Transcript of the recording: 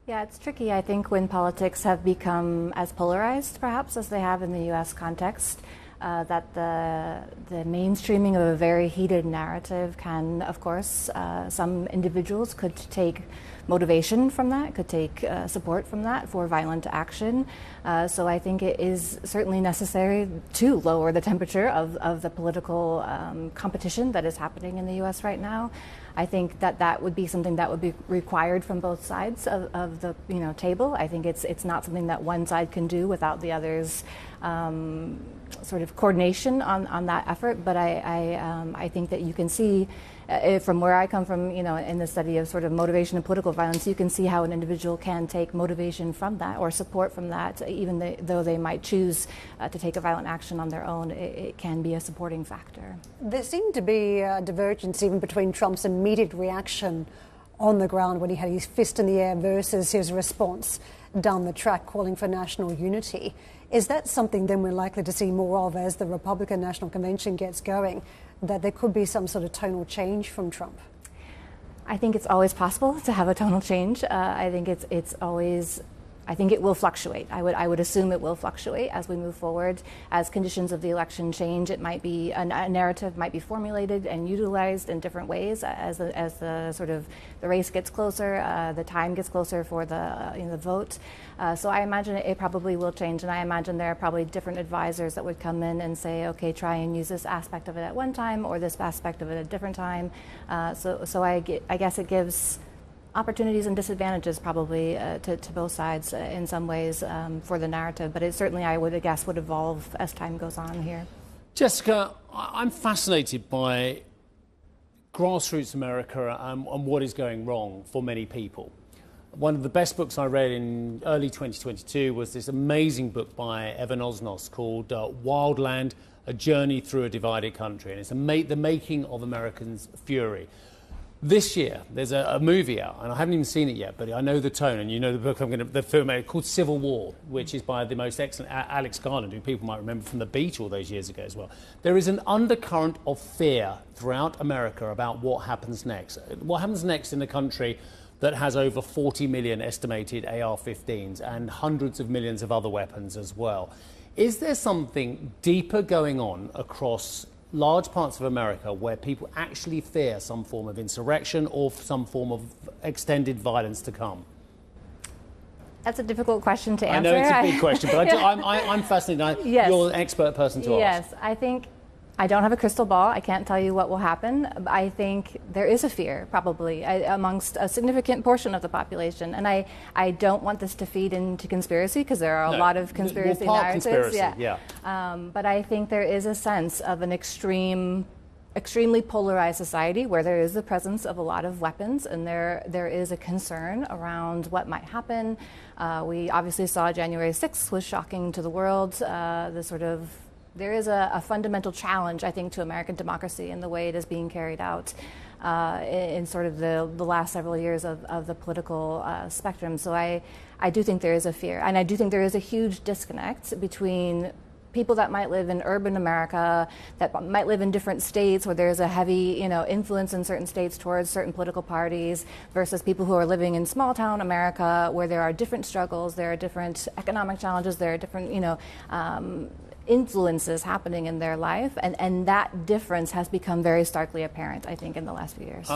Yeah, it's tricky, I think, when politics have become as polarized, perhaps, as they have in the U.S. context, that the mainstreaming of a very heated narrative can, of course, some individuals could take motivation from that, could take support from that for violent action. So I think it is certainly necessary to lower the temperature of the political competition that is happening in the U.S. right now. I think that would be something that would be required from both sides of the table. I think it's not something that one side can do without the other's sort of coordination on that effort. But I think that you can see from where I come from, in the study of sort of motivation and political violence, you can see how an individual can take motivation from that or support from that, even though they might choose to take a violent action on their own. It can be a supporting factor. There seemed to be a divergence even between Trump's immediate reaction on the ground when he had his fist in the air versus his response down the track calling for national unity. Is that something then we're likely to see more of as the Republican National Convention gets going, that there could be some sort of tonal change from Trump? I think it's always possible to have a tonal change. I think I think it will fluctuate. I would assume it will fluctuate as we move forward. As conditions of the election change, it might be a narrative might be formulated and utilized in different ways as the sort of the race gets closer, the time gets closer for the vote. So I imagine it probably will change, and I imagine there are probably different advisors that would come in and say, okay, try and use this aspect of it at one time or this aspect of it at a different time. So I guess it gives opportunities and disadvantages probably to both sides in some ways for the narrative, but it certainly, I would guess, would evolve as time goes on here. Jessica, I'm fascinated by grassroots America and what is going wrong for many people. One of the best books I read in early 2022 was this amazing book by Evan Osnos called Wildland, A Journey Through a Divided Country, and it's the making of Americans' fury. This year, there's a movie out, and I haven't even seen it yet, but I know the tone, and you know the book the film called Civil War, which is by the most excellent Alex Garland, who people might remember from The Beat all those years ago as well. There is an undercurrent of fear throughout America about what happens next. What happens next in a country that has over 40 million estimated AR-15s and hundreds of millions of other weapons as well. Is there something deeper going on across large parts of America where people actually fear some form of insurrection or some form of extended violence to come? That's a difficult question to answer. I know it's a big question, but I'm fascinated. Yes. You're an expert person to ask. Yes, I think I don't have a crystal ball. I can't tell you what will happen. I think there is a fear, probably, amongst a significant portion of the population. And I don't want this to feed into conspiracy, because there are a lot of conspiracy narratives. Conspiracy, but I think there is a sense of an extremely polarized society where there is the presence of a lot of weapons, and there is a concern around what might happen. We obviously saw January 6th was shocking to the world. There is a fundamental challenge, I think, to American democracy in the way it is being carried out in sort of the last several years of the political spectrum. So I do think there is a fear, and I do think there is a huge disconnect between people that might live in urban America, that might live in different states where there's a heavy, influence in certain states towards certain political parties, versus people who are living in small town America where there are different struggles, there are different economic challenges, there are different, influences happening in their life, and that difference has become very starkly apparent, I think, in the last few years.